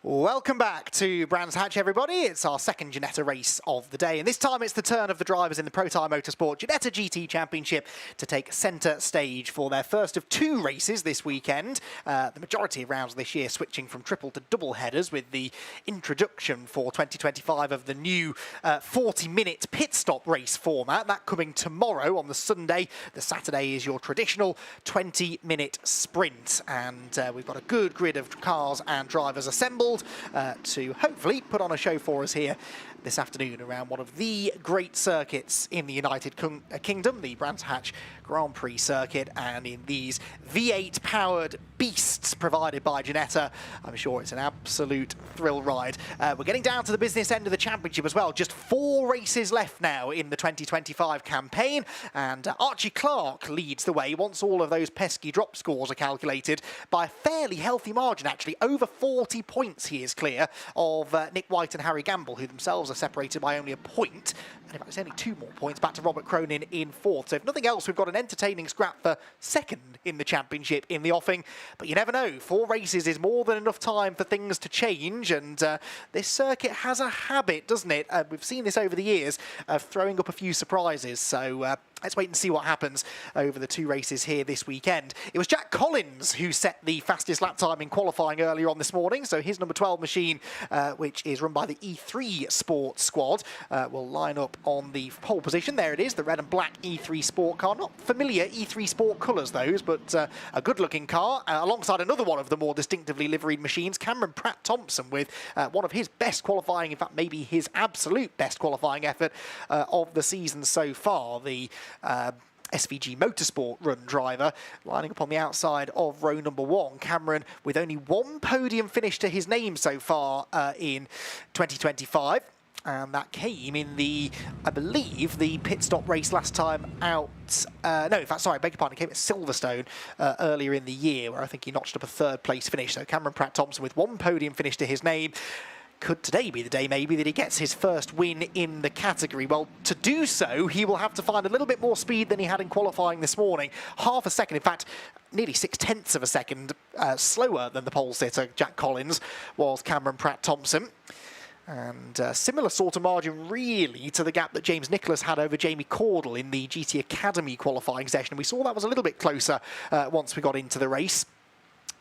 Welcome back to Brands Hatch, everybody. It's our second Ginetta race of the day, and this time it's the turn of the drivers in the Protyre Motorsport Ginetta GT Championship to take centre stage for their first of two races this weekend. The majority of rounds this year switching from triple to double headers with the introduction for 2025 of the new 40-minute pit stop race format. That coming tomorrow on the Sunday. The Saturday is your traditional 20-minute sprint, and we've got a good grid of cars and drivers assembled to hopefully put on a show for us here this afternoon around one of the great circuits in the United Kingdom, the Brands Hatch Grand Prix circuit, and in these V8-powered beasts provided by Ginetta. I'm sure it's an absolute thrill ride. We're getting down to the business end of the championship as well. Just 4 races left now in the 2025 campaign, and Archie Clark leads the way once all of those pesky drop scores are calculated by a fairly healthy margin, actually. Over 40 points he is clear of Nick White and Harry Gamble, who themselves are separated by only a point. And in fact, it's only 2 more points back to Robert Cronin in 4th. So if nothing else, we've got an entertaining scrap for 2nd in the championship in the offing. But you never know. 4 races is more than enough time for things to change. And this circuit has a habit, doesn't it? We've seen this over the years of throwing up a few surprises. So let's wait and see what happens over the 2 races here this weekend. It was Jack Collins who set the fastest lap time in qualifying earlier on this morning. So his number 12 machine, which is run by the E3 Sport squad, will line up on the pole position. There it is, the red and black E3 Sport car. Not familiar E3 Sport colours, those, but a good-looking car, alongside another one of the more distinctively liveried machines, Cameron Pratt-Thompson, with one of his best qualifying, in fact, maybe his absolute best qualifying effort of the season so far. The SVG Motorsport run driver lining up on the outside of row number 1. Cameron with only 1 podium finish to his name so far in 2025. And that came in the, I believe, the pit stop race last time out. No, in fact, sorry, I beg your pardon, it came at Silverstone earlier in the year, where I think he notched up a 3rd place finish. So Cameron Pratt-Thompson with 1 podium finish to his name. Could today be the day maybe that he gets his first win in the category? Well, to do so, he will have to find a little bit more speed than he had in qualifying this morning. Half a second, in fact, nearly 0.6 of a second slower than the pole sitter, Jack Collins, was Cameron Pratt-Thompson. And similar sort of margin, really, to the gap that James Nicholas had over Jamie Cordell in the GT Academy qualifying session. We saw that was a little bit closer once we got into the race.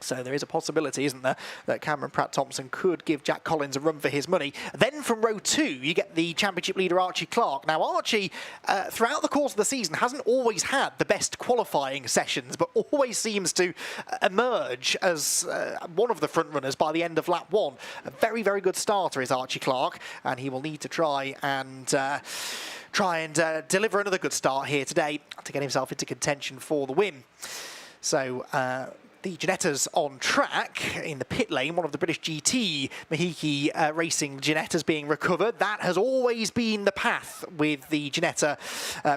So there is a possibility, isn't there, that Cameron Pratt-Thompson could give Jack Collins a run for his money. Then from row 2, you get the championship leader, Archie Clark. Now, Archie, throughout the course of the season, hasn't always had the best qualifying sessions, but always seems to emerge as one of the front runners by the end of lap 1. A very, very good starter is Archie Clark, and he will need to try and deliver another good start here today to get himself into contention for the win. So the Ginetta's on track in the pit lane. One of the British GT Mahiki Racing Ginettas being recovered. That has always been the path with the Ginetta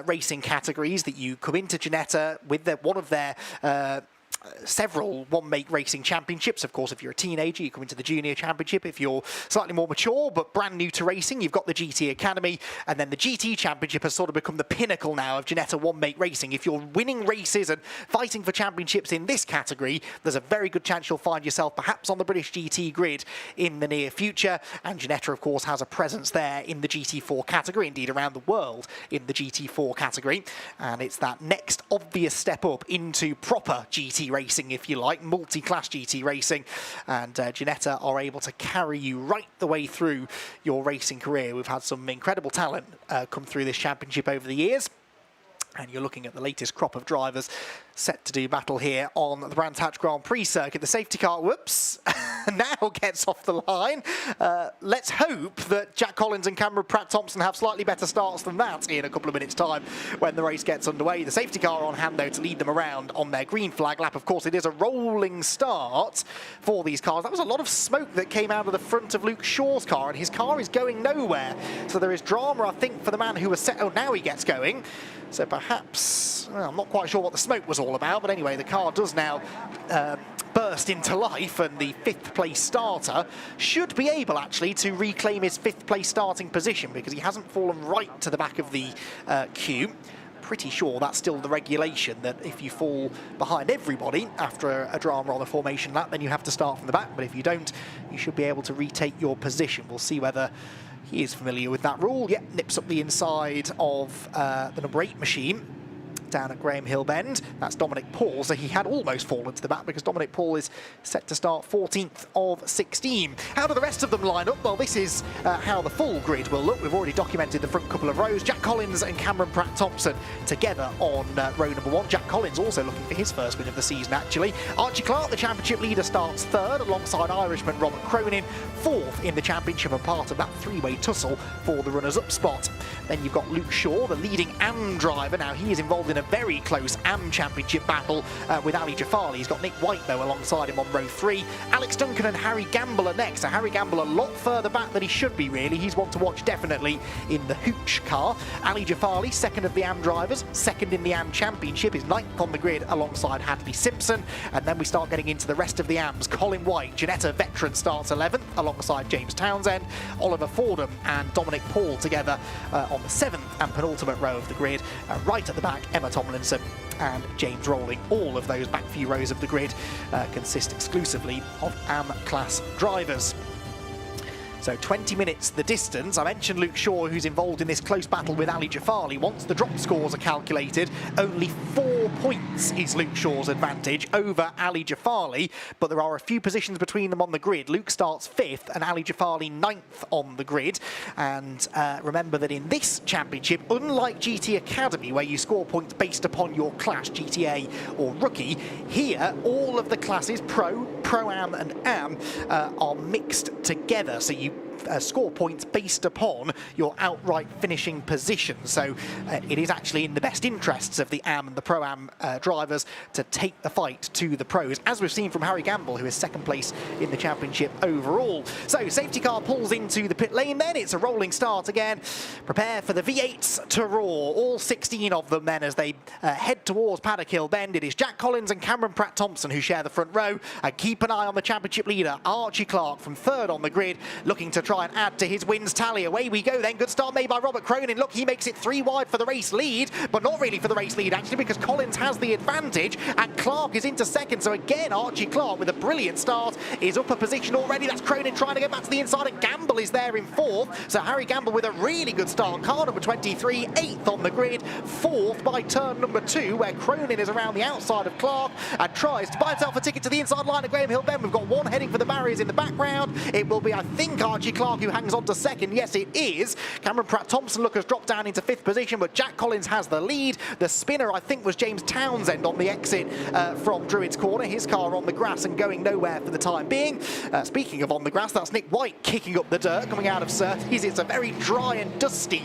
racing categories, that you come into Ginetta with one of their several one-make racing championships. Of course, if you're a teenager, you come into the Junior Championship. If you're slightly more mature but brand new to racing, you've got the GT Academy, and then the GT Championship has sort of become the pinnacle now of Ginetta one-make racing. If you're winning races and fighting for championships in this category, there's a very good chance you'll find yourself perhaps on the British GT grid in the near future. And Ginetta, of course, has a presence there in the GT4 category, indeed around the world in the GT4 category. And it's that next obvious step up into proper GT racing, if you like, multi-class GT racing, and Ginetta are able to carry you right the way through your racing career. We've had some incredible talent come through this championship over the years, and you're looking at the latest crop of drivers set to do battle here on the Brands Hatch Grand Prix circuit. The safety car, whoops, now gets off the line. Let's hope that Jack Collins and Cameron Pratt-Thompson have slightly better starts than that in a couple of minutes' time when the race gets underway. The safety car on hand, though, to lead them around on their green flag lap. Of course, it is a rolling start for these cars. That was a lot of smoke that came out of the front of Luke Shaw's car, and his car is going nowhere. So there is drama, I think, for the man who was set. Oh, now he gets going. So perhaps, well, I'm not quite sure what the smoke was all about, but anyway, the car does now burst into life, and the 5th place starter should be able actually to reclaim his 5th place starting position, because he hasn't fallen right to the back of the queue. pretty sure that's still the regulation, that if you fall behind everybody after a drama on the formation lap, then you have to start from the back. But if you don't, you should be able to retake your position. We'll see whether he is familiar with that rule. Yep, nips up the inside of the number 8 machine down at Graham Hill Bend. That's Dominic Paul, so he had almost fallen to the back because Dominic Paul is set to start 14th of 16. How do the rest of them line up? Well, this is how the full grid will look. We've already documented the front couple of rows. Jack Collins and Cameron Pratt-Thompson together on row number 1. Jack Collins also looking for his first win of the season, actually. Archie Clark, the championship leader, starts 3rd alongside Irishman Robert Cronin, 4th in the championship and part of that three-way tussle for the runners-up spot. Then you've got Luke Shaw, the leading AM driver. Now, he is involved in a very close AM championship battle with Ali Jafali. He's got Nick White, though, alongside him on row 3. Alex Duncan and Harry Gamble are next. So Harry Gamble a lot further back than he should be, really. He's one to watch definitely in the Hooch car. Ali Jafali, 2nd of the AM drivers, 2nd in the AM championship, is 9th on the grid alongside Hadley Simpson. And then we start getting into the rest of the AMs. Colin White, Ginetta veteran, starts 11th alongside James Townsend. Oliver Fordham and Dominic Paul together on the 7th and penultimate row of the grid. Right at the back, Emma Tomlinson and James Rowling. All of those back few rows of the grid consist exclusively of AM class drivers. So 20 minutes the distance. I mentioned Luke Shaw, who's involved in this close battle with Ali Jafali. Once the drop scores are calculated, only 4 points is Luke Shaw's advantage over Ali Jafali, but there are a few positions between them on the grid. Luke starts 5th and Ali Jafali 9th on the grid. And remember that in this championship, unlike GT Academy, where you score points based upon your class, GTA or Rookie, here all of the classes, Pro, Pro-Am and Am, are mixed together. So you score points based upon your outright finishing position. So it is actually in the best interests of the AM and the Pro-Am drivers to take the fight to the pros, as we've seen from Harry Gamble, who is 2nd place in the championship overall. So safety car pulls into the pit lane then. It's a rolling start again. Prepare for the V8s to roar. All 16 of them then as they head towards Paddock Hill Bend. It is Jack Collins and Cameron Pratt-Thompson who share the front row. And keep an eye on the championship leader, Archie Clark, from 3rd on the grid, looking to try and add to his wins tally. Away we go then. Good start made by Robert Cronin. Look, he makes it 3 wide for the race lead, but not really for the race lead, actually, because Collins has the advantage and Clark is into 2nd. So again, Archie Clark with a brilliant start is up a position already. That's Cronin trying to get back to the inside, and Gamble is there in 4th. So Harry Gamble with a really good start. Car number 23, 8th on the grid, 4th by turn number 2, where Cronin is around the outside of Clark and tries to buy himself a ticket to the inside line at Graham Hill Bend. We've got one heading for the barriers in the background. It will be, I think, Archie Clark who hangs on to 2nd. Yes, it is. Cameron Pratt-Thompson, look, has dropped down into 5th position, but Jack Collins has the lead. The spinner, I think, was James Townsend on the exit from Druids Corner. His car on the grass and going nowhere for the time being. Speaking of on the grass, that's Nick White kicking up the dirt coming out of Surtees. It's a very dry and dusty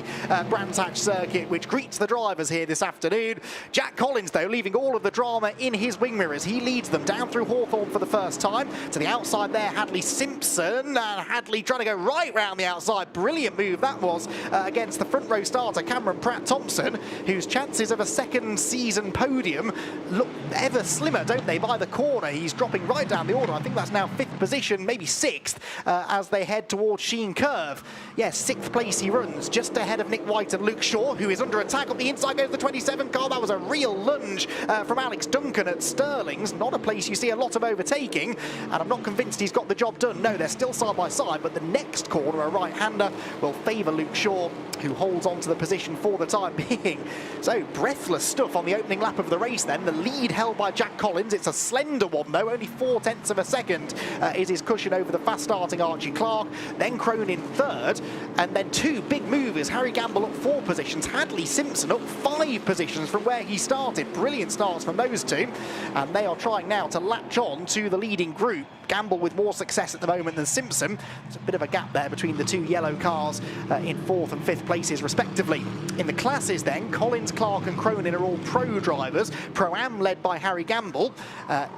Brands Hatch circuit, which greets the drivers here this afternoon. Jack Collins, though, leaving all of the drama in his wing mirrors. He leads them down through Hawthorne for the first time. To the outside there, Hadley Simpson, and Hadley trying to go right round the outside. Brilliant move that was against the front row starter, Cameron Pratt-Thompson, whose chances of a 2nd season podium look ever slimmer, don't they, by the corner. He's dropping right down the order. I think that's now 5th position, maybe 6th, as they head towards Sheen Curve. Yes, 6th place he runs, just ahead of Nick White and Luke Shaw, who is under attack. Up the inside goes the 27 car. That was a real lunge from Alex Duncan at Stirling's. Not a place you see a lot of overtaking, and I'm not convinced he's got the job done. No, they're still side by side, but the next corner, a right-hander, will favour Luke Shaw, who holds on to the position for the time being. So breathless stuff on the opening lap of the race then. The lead held by Jack Collins. It's a slender one though, only 0.4 of a second is his cushion over the fast starting Archie Clark. Then Cronin 3rd, and then 2 big movers. Harry Gamble up 4 positions, Hadley Simpson up 5 positions from where he started. Brilliant starts from those two, and they are trying now to latch on to the leading group. Gamble with more success at the moment than Simpson. There's a bit of a gap there between the 2 yellow cars in 4th and 5th places respectively. In the classes then, Collins, Clark and Cronin are all pro drivers. Pro-Am led by Harry Gamble.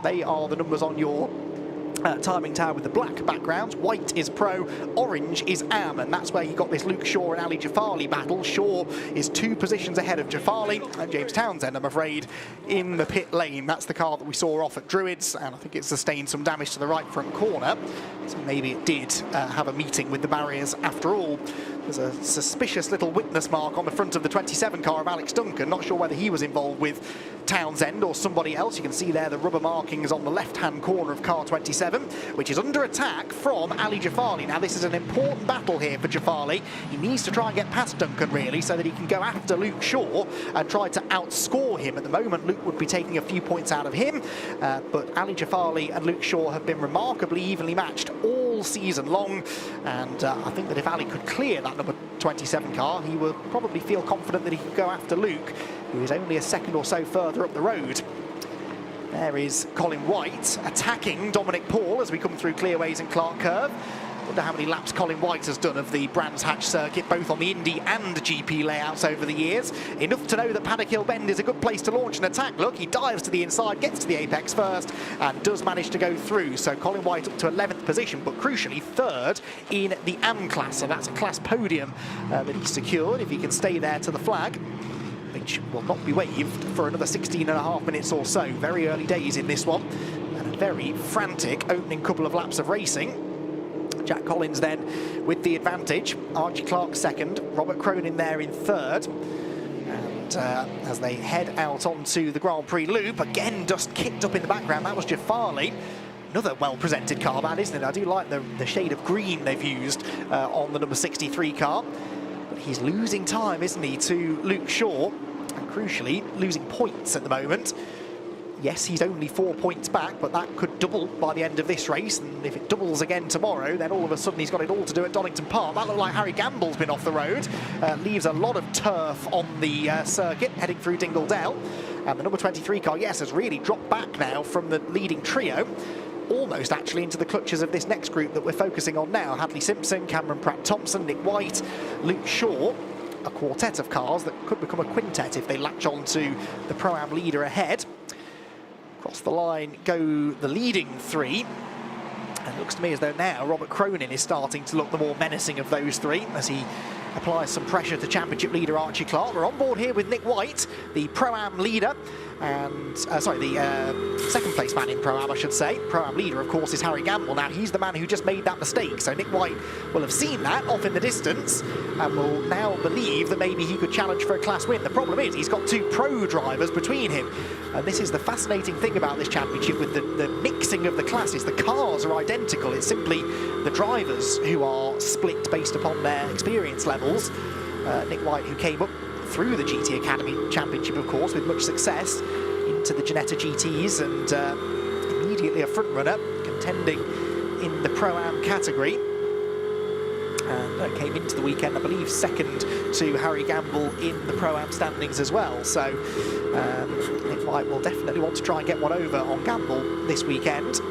They are the numbers on your timing tower with the black backgrounds. White is Pro, orange is Am, and that's where you got this Luke Shaw and Ali Jafali battle. Shaw is 2 positions ahead of Jafali, and James Townsend, I'm afraid, in the pit lane. That's the car that we saw off at Druids, and I think it sustained some damage to the right front corner, so maybe it did have a meeting with the barriers after all. There's a suspicious little witness mark on the front of the 27 car of Alex Duncan. Not sure whether he was involved with Townsend or somebody else. You can see there the rubber markings on the left-hand corner of car 27, which is under attack from Ali Jafali. Now, this is an important battle here for Jafali. He needs to try and get past Duncan, really, so that he can go after Luke Shaw and try to outscore him. At the moment, Luke would be taking a few points out of him, but Ali Jafali and Luke Shaw have been remarkably evenly matched all season long, and I think that if Ali could clear that number 27 car, he will probably feel confident that he can go after Luke, who is only a second or so further up the road. There is Colin White attacking Dominic Paul as we come through Clearways and Clark Curve. Wonder how many laps Colin White has done of the Brands Hatch circuit, both on the Indy and GP layouts over the years. Enough to know that Paddock Hill Bend is a good place to launch an attack. Look, he dives to the inside, gets to the apex first, and does manage to go through. So Colin White up to 11th position, but crucially third in the AM class. So that's a class podium that he's secured if he can stay there to the flag, which will not be waived for another 16.5 minutes or so. Very early days in this one, and a very frantic opening couple of laps of racing. Jack Collins then with the advantage, Archie Clark second, Robert Cronin there in third. And as they head out onto the Grand Prix loop, again dust kicked up in the background. That was Jafali. Another well-presented car, that, isn't it? I do like the shade of green they've used on the number 63 car. But he's losing time, isn't he, to Luke Shaw, and crucially losing points at the moment. Yes, he's only 4 points back, but that could double by the end of this race, and if it doubles again tomorrow, then all of a sudden he's got it all to do at Donington Park. That looked like Harry Gamble's been off the road, leaves a lot of turf on the circuit, heading through Dingle Dale. And the number 23 car, yes, has really dropped back now from the leading trio, almost actually into the clutches of this next group that we're focusing on now. Hadley Simpson, Cameron Pratt-Thompson, Nick White, Luke Shaw. A quartet of cars that could become a quintet if they latch on to the Pro-Am leader ahead. Across the line go the leading three, and it looks to me as though now Robert Cronin is starting to look the more menacing of those three as he applies some pressure to championship leader Archie Clark. We're on board here with Nick White, the Pro-Am leader, and the second place man in Pro-Am, I should say. Pro-Am leader, of course, is Harry Gamble. Now, he's the man who just made that mistake, so Nick White will have seen that off in the distance and will now believe that maybe he could challenge for a class win. The problem is he's got two pro drivers between him, and this is the fascinating thing about this championship with the mixing of the classes. The cars are identical, it's simply the drivers who are split based upon their experience levels. Nick White, who came up through the GT Academy Championship, of course, with much success, into the Ginetta GTs, and immediately a front runner, contending in the Pro-Am category. And came into the weekend, I believe, second to Harry Gamble in the Pro-Am standings as well. So Nick White will definitely want to try and get one over on Gamble this weekend.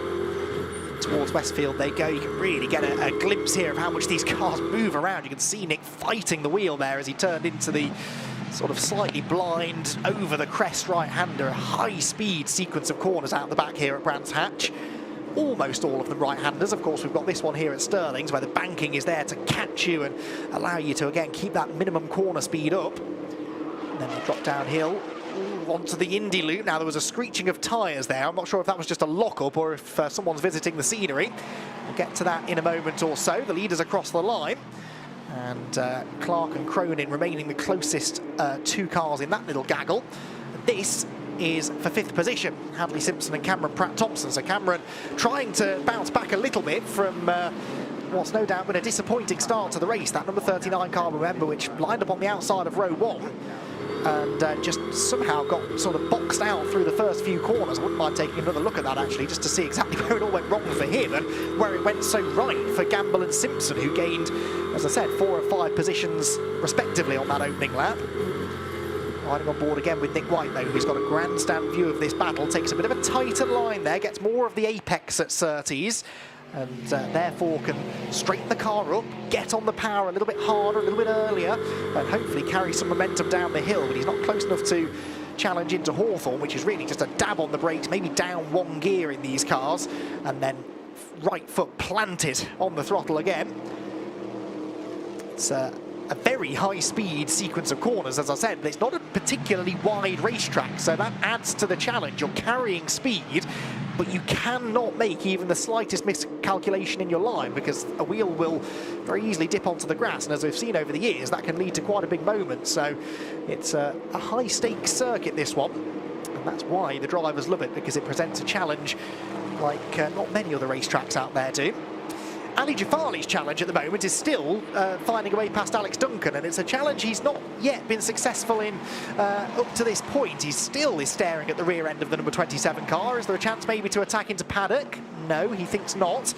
Towards Westfield they go. You can really get a glimpse here of how much these cars move around. You can see Nick fighting the wheel there as he turned into the sort of slightly blind, over the crest right-hander. A high-speed sequence of corners out the back here at Brands Hatch. Almost all of them right-handers. Of course, we've got this one here at Stirling's, where the banking is there to catch you and allow you to, again, keep that minimum corner speed up. And then they drop downhill onto the Indy loop. Now, there was a screeching of tyres there. I'm not sure if that was just a lock-up or if someone's visiting the scenery. We'll get to that in a moment or so. The leaders across the line. And Clark and Cronin remaining the closest two cars in that little gaggle. This is for 5th position, Hadley Simpson and Cameron Pratt-Thompson. So Cameron trying to bounce back a little bit from what's no doubt been a disappointing start to the race. That number 39 car, remember, which lined up on the outside of row 1 and just somehow got sort of boxed out through the first few corners. I wouldn't mind taking another look at that, actually, just to see exactly where it all went wrong for him and where it went so right for Gamble and Simpson, who gained, as I said, 4 and 5 positions respectively on that opening lap. Riding on board again with Nick White, though, who's got a grandstand view of this battle, takes a bit of a tighter line there, gets more of the apex at Surtees, and therefore can straighten the car up, get on the power a little bit harder, a little bit earlier, and hopefully carry some momentum down the hill. But he's not close enough to challenge into Hawthorn, which is really just a dab on the brakes, maybe down 1 gear in these cars, and then right foot planted on the throttle again. It's a very high-speed sequence of corners, as I said, but it's not a particularly wide racetrack, so that adds to the challenge. You're carrying speed, but you cannot make even the slightest miscalculation in your line, because a wheel will very easily dip onto the grass, and as we've seen over the years, that can lead to quite a big moment. So it's a high-stakes circuit, this one, and that's why the drivers love it, because it presents a challenge like not many other racetracks out there do. Ali Jafali's challenge at the moment is still finding a way past Alex Duncan, and it's a challenge he's not yet been successful in up to this point. He still is staring at the rear end of the number 27 car. Is there a chance maybe to attack into paddock? No, he thinks not.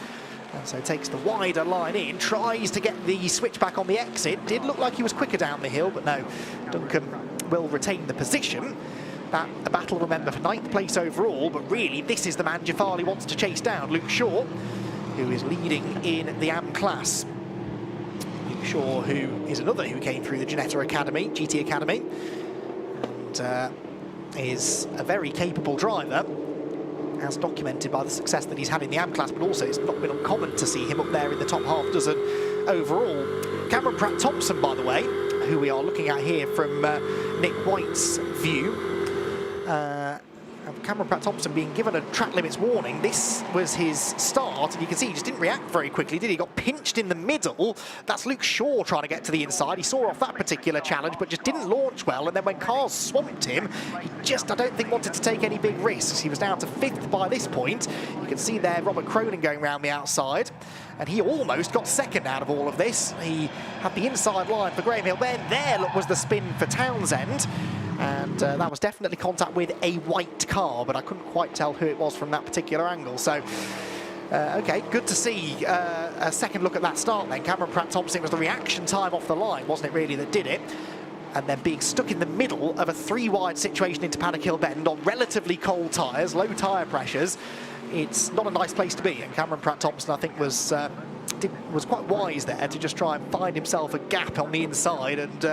And so takes the wider line in, tries to get the switchback on the exit. Did look like he was quicker down the hill, but no, Duncan will retain the position. A battle, remember, for 9th place overall, but really this is the man Jafali wants to chase down, Luke Shaw, who is leading in the AM class. Luke Shaw, who is another who came through the Ginetta Academy, GT Academy, and is a very capable driver, as documented by the success that he's had in the AM class, but also it's not been uncommon to see him up there in the top half dozen overall. Cameron Pratt-Thompson, by the way, who we are looking at here from Nick White's view, Cameron Pratt-Thompson being given a track limits warning. This was his start, and you can see he just didn't react very quickly, did he? He got pinched in the middle. That's Luke Shaw trying to get to the inside. He saw off that particular challenge, but just didn't launch well, and then when cars swamped him, he just, I don't think, wanted to take any big risks. He was down to 5th by this point. You can see there Robert Cronin going around the outside, and he almost got 2nd out of all of this. He had the inside line for Graham Hill. Then there was the spin for Townsend, and that was definitely contact with a white car, but I couldn't quite tell who it was from that particular angle. So, okay, good to see a second look at that start then. Cameron Pratt-Thompson, was the reaction time off the line, wasn't it really, that did it? And then being stuck in the middle of a 3-wide situation into Paddock Hill Bend on relatively cold tyres, low tyre pressures, it's not a nice place to be. And Cameron Pratt-Thompson, I think, was quite wise there to just try and find himself a gap on the inside and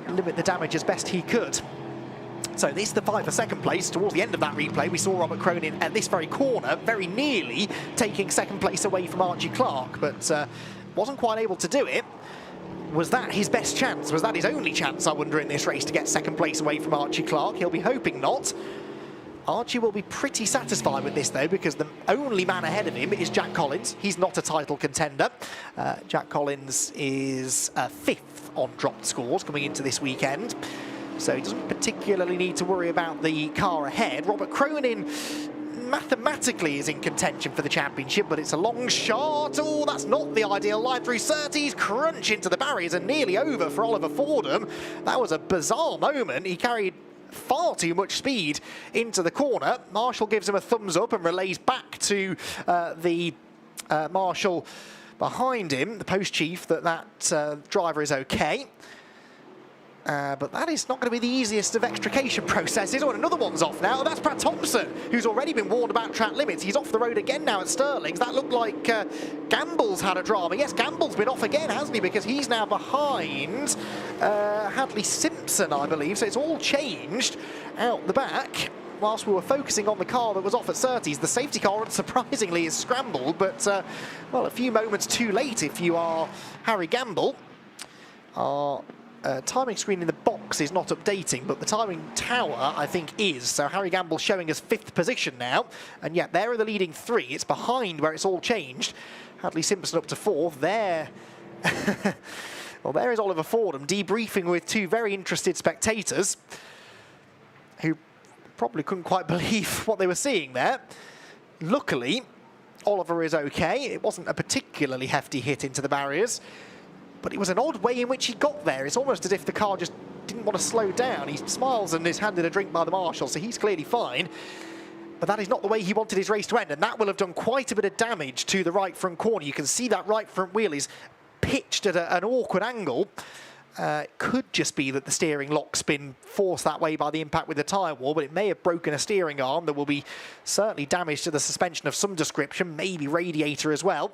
limit the damage as best he could. So this is the fight for 2nd place. Towards the end of that replay, we saw Robert Cronin at this very corner, very nearly taking 2nd place away from Archie Clark, but wasn't quite able to do it. Was that his best chance? Was that his only chance, I wonder, in this race to get 2nd place away from Archie Clark? He'll be hoping not. Archie will be pretty satisfied with this, though, because the only man ahead of him is Jack Collins. He's not a title contender. Jack Collins is 5th on dropped scores coming into this weekend, so he doesn't particularly need to worry about the car ahead. Robert Cronin mathematically is in contention for the championship, but it's a long shot. Oh, that's not the ideal line through Surtees. Crunch into the barriers and nearly over for Oliver Fordham. That was a bizarre moment. He carried far too much speed into the corner. Marshall gives him a thumbs up and relays back to the marshal behind him, the post chief, that driver is okay. But that is not going to be the easiest of extrication processes. Oh, and another one's off now. That's Pratt-Thompson, who's already been warned about track limits. He's off the road again now at Stirling's. That looked like Gamble's had a drama. Yes, Gamble's been off again, hasn't he? Because he's now behind Hadley Simpson, I believe. So it's all changed out the back. Whilst we were focusing on the car that was off at Surtees, the safety car, unsurprisingly, is scrambled. But, well, a few moments too late if you are Harry Gamble. Our timing screen in the box is not updating, but the timing tower, I think, is. So Harry Gamble showing us 5th position now, and yet there are the leading 3. It's behind where it's all changed. Hadley Simpson up to 4th. There, well, there is Oliver Fordham debriefing with 2 very interested spectators who probably couldn't quite believe what they were seeing there. Luckily, Oliver is okay. It wasn't a particularly hefty hit into the barriers, but it was an odd way in which he got there. It's almost as if the car just didn't want to slow down. He smiles and is handed a drink by the marshal, so he's clearly fine. But that is not the way he wanted his race to end, and that will have done quite a bit of damage to the right front corner. You can see that right front wheel is pitched at an awkward angle. It could just be that the steering lock's been forced that way by the impact with the tyre wall, but it may have broken a steering arm. There will be certainly damage to the suspension of some description, maybe radiator as well.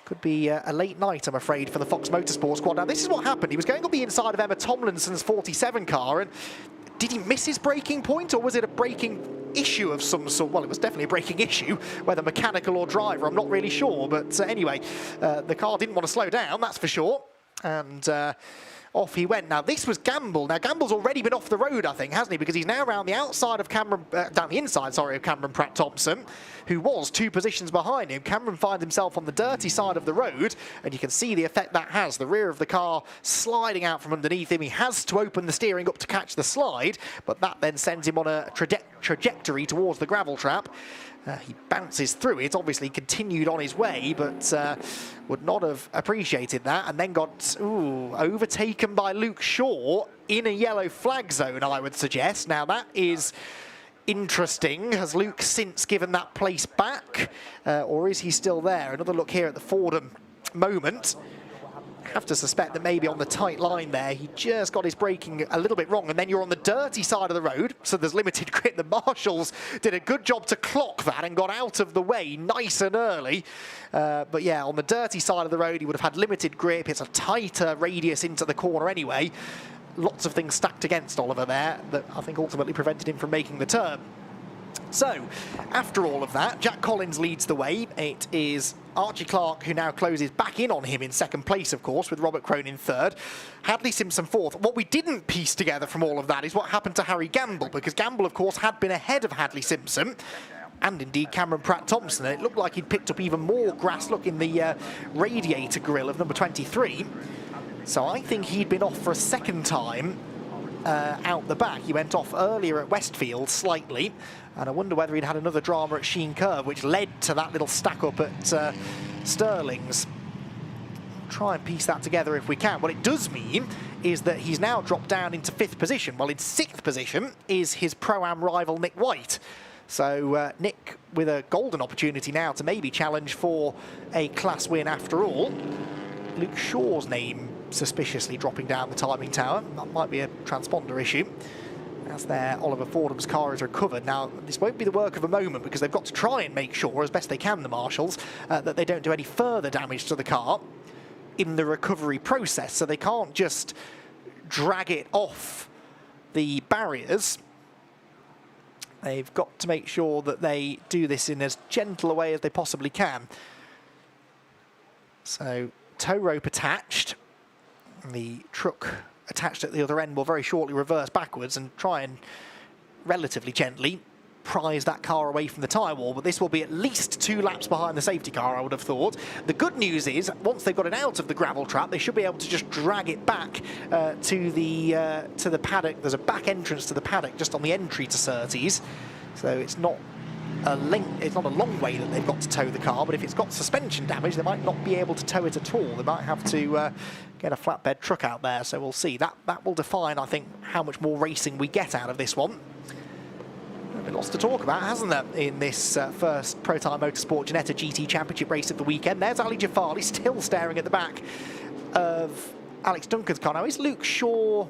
Could be a late night, I'm afraid, for the Fox Motorsport squad. Now, this is what happened. He was going on the inside of Emma Tomlinson's 47 car, and did he miss his braking point, or was it a braking issue of some sort? Well, it was definitely a braking issue, whether mechanical or driver, I'm not really sure. But anyway, the car didn't want to slow down, that's for sure. And off he went. Now, this was Gamble. Now, Gamble's already been off the road, I think, hasn't he? Because he's now around the outside of Cameron, down the inside, sorry, of Cameron Pratt-Thompson, who was 2 positions behind him. Cameron finds himself on the dirty side of the road, and you can see the effect that has. The rear of the car sliding out from underneath him. He has to open the steering up to catch the slide, but that then sends him on a trajectory towards the gravel trap. He bounces through it, obviously continued on his way, but would not have appreciated that, and then got overtaken by Luke Shaw in a yellow flag zone, I would suggest. Now, that is interesting. Has Luke since given that place back, or is he still there? Another look here at the Fordham moment. I have to suspect that maybe on the tight line there, he just got his braking a little bit wrong, and then you're on the dirty side of the road, so there's limited grip. The marshals did a good job to clock that and got out of the way nice and early. But yeah, on the dirty side of the road, he would have had limited grip. It's a tighter radius into the corner anyway. Lots of things stacked against Oliver there that I think ultimately prevented him from making the turn. So, after all of that, Jack Collins leads the way. It is Archie Clark who now closes back in on him in second place, of course, with Robert Crone in third. Hadley Simpson fourth. What we didn't piece together from all of that is what happened to Harry Gamble, because Gamble, of course, had been ahead of Hadley Simpson, and indeed Cameron Pratt-Thompson. It looked like he'd picked up even more grass, look, in the radiator grille of number 23. So I think he'd been off for a second time out the back. He went off earlier at Westfield slightly, and I wonder whether he'd had another drama at Sheen Curve, which led to that little stack up at Stirling's. Try and piece that together if we can. What it does mean is that he's now dropped down into 5th position. Well, in 6th position is his Pro-Am rival Nick White. So Nick with a golden opportunity now to maybe challenge for a class win after all. Luke Shaw's name suspiciously dropping down the timing tower. That might be a transponder issue. As there, Oliver Fordham's car is recovered. Now, this won't be the work of a moment, because they've got to try and make sure, as best they can, the marshals, that they don't do any further damage to the car in the recovery process. So they can't just drag it off the barriers. They've got to make sure that they do this in as gentle a way as they possibly can. So, tow rope attached. The truck attached at the other end will very shortly reverse backwards and try and relatively gently prise that car away from the tyre wall, but this will be at least 2 laps behind the safety car, I would have thought. The good news is, once they've got it out of the gravel trap, they should be able to just drag it back to the paddock. There's a back entrance to the paddock just on the entry to Surtees, so it's not a long way that they've got to tow the car, but if it's got suspension damage, they might not be able to tow it at all. They might have to get a flatbed truck out there, so we'll see. That will define, I think, how much more racing we get out of this one. There's been lots to talk about, hasn't there, in this first Protyre Motorsport Ginetta GT Championship race of the weekend. There's Ali Jafari still staring at the back of Alex Duncan's car. Now, is Luke Shaw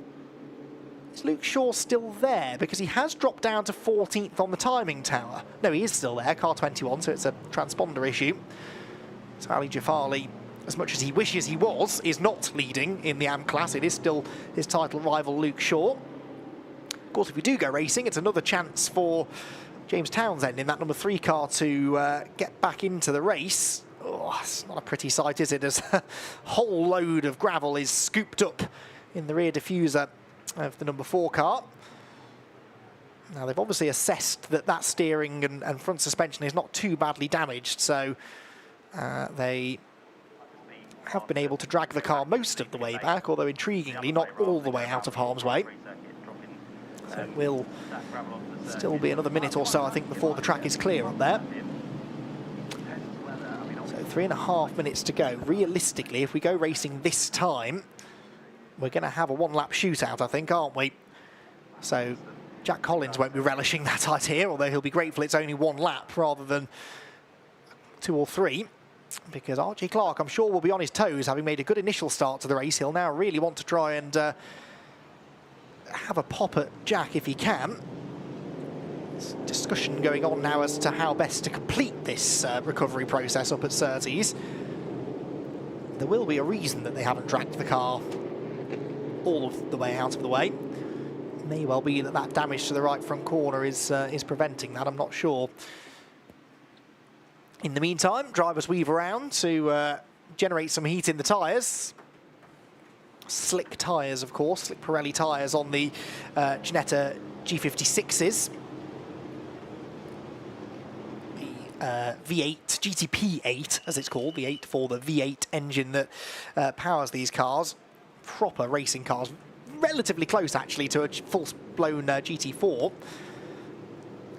still there? Because he has dropped down to 14th on the timing tower. No, he is still there, car 21, so it's a transponder issue. So Ali Jafari, as much as he wishes he was, is not leading in the AM class. It is still his title rival Luke Shaw. Of course, if we do go racing, it's another chance for James Townsend in that number 3 car to get back into the race. Oh, it's not a pretty sight, is it? As a whole load of gravel is scooped up in the rear diffuser of the number 4 car. Now, they've obviously assessed that that steering and front suspension is not too badly damaged, so they have been able to drag the car most of the way back, although intriguingly not all the way out of harm's way. So it will still be another minute or so, I think, before the track is clear up there. So 3.5 minutes to go. Realistically, if we go racing this time, we're going to have a 1-lap shootout, I think, aren't we? So Jack Collins won't be relishing that idea, although he'll be grateful it's only 1 lap rather than 2 or 3. Because Archie Clark, I'm sure, will be on his toes, having made a good initial start to the race. He'll now really want to try and have a pop at Jack if he can. There's discussion going on now as to how best to complete this recovery process up at Surtees. There will be a reason that they haven't dragged the car all of the way out of the way. It may well be that that damage to the right front corner is preventing that, I'm not sure. In the meantime, drivers weave around to generate some heat in the tyres. Slick tyres, of course, slick Pirelli tyres on the Ginetta G56s. The V8 GTP8, as it's called, the 8 for the V8 engine that powers these cars. Proper racing cars, relatively close actually to a full-blown GT4.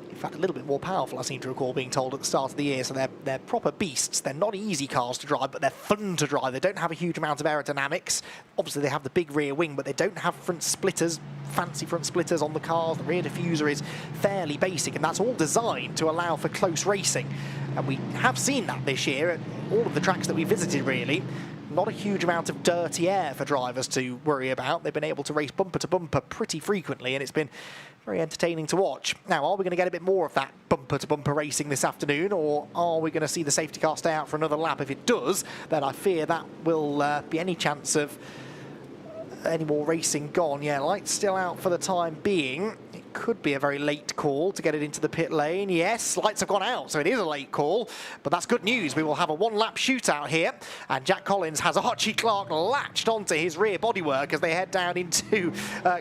In fact, a little bit more powerful, I seem to recall being told at the start of the year. So they're proper beasts. They're not easy cars to drive, but they're fun to drive. They don't have a huge amount of aerodynamics. Obviously, they have the big rear wing, but they don't have front splitters, fancy front splitters on the cars. The rear diffuser is fairly basic, and that's all designed to allow for close racing. And we have seen that this year at all of the tracks that we visited, really. Not a huge amount of dirty air for drivers to worry about. They've been able to race bumper to bumper pretty frequently, and it's been very entertaining to watch. Now, are we going to get a bit more of that bumper to bumper racing this afternoon, or are we going to see the safety car stay out for another lap? If it does, then I fear that will be any chance of any more racing gone. Yeah, lights still out for the time being. It could be a very late call to get it into the pit lane. Yes, lights have gone out, so it is a late call, but that's good news. We will have a one-lap shootout here, and Jack Collins has Archie Clark latched onto his rear bodywork as they head down into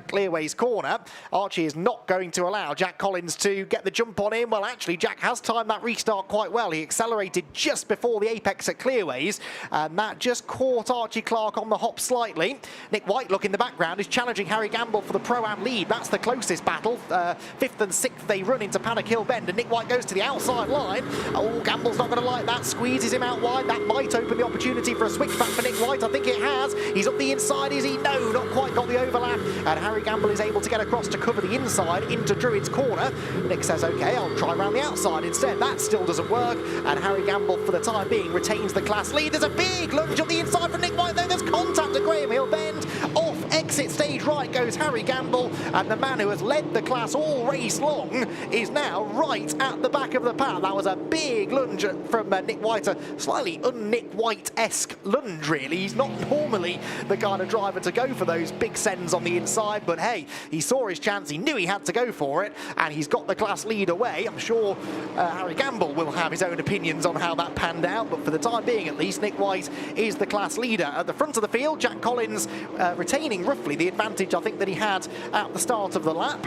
Clearway's corner. Archie is not going to allow Jack Collins to get the jump on him. Well, actually, Jack has timed that restart quite well. He accelerated just before the apex at Clearways, and that just caught Archie Clark on the hop slightly. Nick Whitelock in the background is challenging Harry Gamble for the Pro-Am lead. That's the closest battle. 5th and 6th they run into Paddock Hill Bend, and Nick White goes to the outside line. Oh, Gamble's not going to like that. Squeezes him out wide. That might open the opportunity for a switchback for Nick White. I think it has. He's up the inside. Is he? No, not quite got the overlap. And Harry Gamble is able to get across to cover the inside into Druid's corner. Nick says, OK, I'll try around the outside instead. That still doesn't work. And Harry Gamble, for the time being, retains the class lead. There's a big lunge up the inside from Nick White, though. There's contact at Graham Hill Bend. Off exit stage right goes Harry Gamble, and the man who has led the class all race long is now right at the back of the pack. That was a big lunge from Nick White, a slightly un-Nick White-esque lunge, really. He's not normally the kind of driver to go for those big sends on the inside, but hey, he saw his chance, he knew he had to go for it, and he's got the class lead away. I'm sure Harry Gamble will have his own opinions on how that panned out, but for the time being at least, Nick White is the class leader. At the front of the field, Jack Collins retaining roughly the advantage I think that he had at the start of the lap.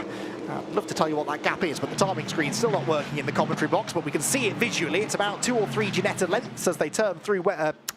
I'd love to tell you what that gap is, but the timing screen's still not working in the commentary box, but we can see it visually. It's about 2 or 3 Ginetta lengths as they turn through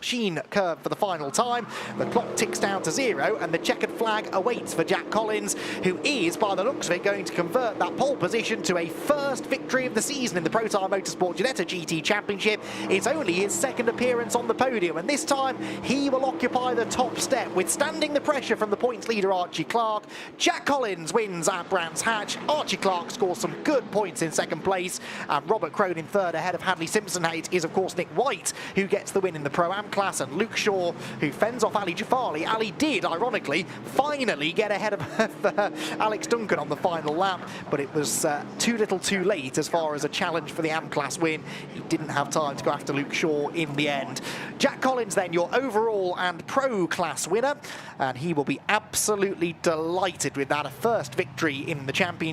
Sheen curve for the final time. The clock ticks down to 0, and the checkered flag awaits for Jack Collins, who is, by the looks of it, going to convert that pole position to a first victory of the season in the Protyre Motorsport Ginetta GT Championship. It's only his second appearance on the podium, and this time he will occupy the top step, withstanding the pressure from the points leader Archie Clark. Jack Collins wins at Brands Hatch. Archie Clark scores some good points in second place, and Robert Cronin third ahead of Hadley Simpson. It is, of course, Nick White who gets the win in the Pro-Am class, and Luke Shaw who fends off Ali Jafari. Ali did, ironically, finally get ahead of Alex Duncan on the final lap, but it was too little too late as far as a challenge for the Am class win. He didn't have time to go after Luke Shaw in the end. Jack Collins then, your overall and Pro class winner, and he will be absolutely delighted with that, a first victory in the championship,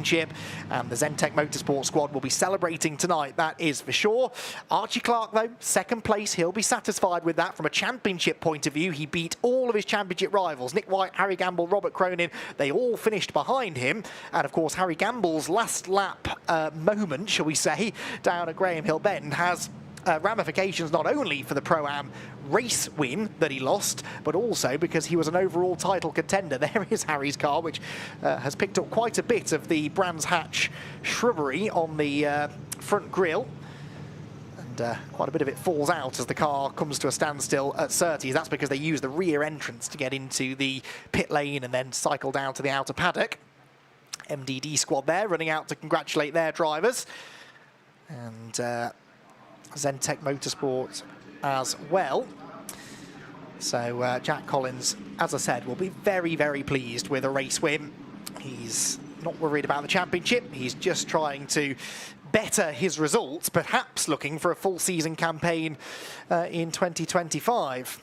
and the Zentek Motorsport squad will be celebrating tonight, that is for sure. Archie Clark, though, second place, he'll be satisfied with that from a championship point of view. He beat all of his championship rivals, Nick White, Harry Gamble, Robert Cronin. They all finished behind him, and of course Harry Gamble's last lap moment, shall we say, down at Graham Hill Bend has ramifications not only for the Pro-Am race win that he lost, but also because he was an overall title contender. There is Harry's car, which has picked up quite a bit of the Brands Hatch shrubbery on the front grille. And quite a bit of it falls out as the car comes to a standstill at Surtees. That's because they use the rear entrance to get into the pit lane and then cycle down to the outer paddock. MDD squad there running out to congratulate their drivers. And Zentek Motorsport as well. So Jack Collins, as I said, will be very, very pleased with a race win. He's not worried about the championship. He's just trying to better his results, perhaps looking for a full season campaign in 2025.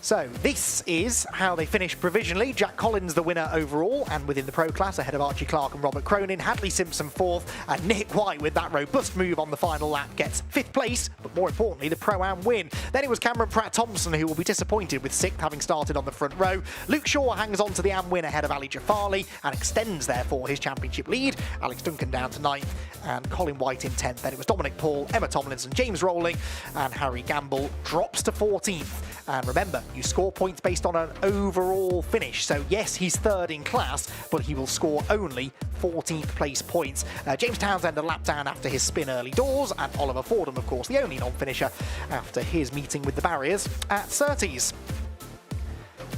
So this is how they finished provisionally. Jack Collins the winner overall and within the pro class ahead of Archie Clark and Robert Cronin. Hadley Simpson fourth and Nick White with that robust move on the final lap gets fifth place, but more importantly the Pro-Am win. Then it was Cameron Pratt-Thompson who will be disappointed with sixth having started on the front row. Luke Shaw hangs on to the Am win ahead of Ali Jafali and extends therefore his championship lead. Alex Duncan down to ninth and Colin White in 10th. Then it was Dominic Paul, Emma Tomlinson, James Rowling and Harry Gamble drops to 14th. And remember, you score points based on an overall finish. So yes, he's third in class, but he will score only 14th place points. James Townsend a lap down after his spin early doors, and Oliver Fordham, of course, the only non-finisher after his meeting with the barriers at Surtees.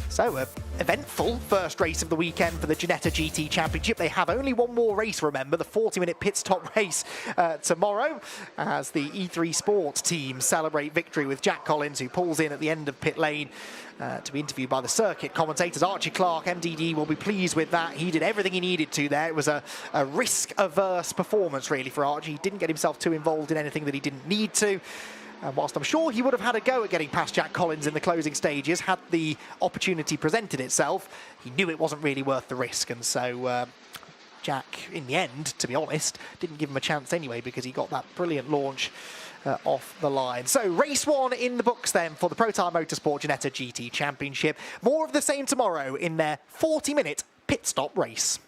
So, an eventful first race of the weekend for the Ginetta GT Championship. They have only one more race, remember, the 40-minute pit stop race tomorrow, as the E3 Sports team celebrate victory with Jack Collins, who pulls in at the end of pit lane to be interviewed by the circuit commentators. Archie Clark, MDD, will be pleased with that. He did everything he needed to there. It was a risk-averse performance, really, for Archie. He didn't get himself too involved in anything that he didn't need to. And whilst I'm sure he would have had a go at getting past Jack Collins in the closing stages, had the opportunity presented itself, he knew it wasn't really worth the risk. And so Jack, in the end, to be honest, didn't give him a chance anyway because he got that brilliant launch off the line. So race one in the books then for the Protyre Motorsport Ginetta GT Championship. More of the same tomorrow in their 40-minute pit stop race.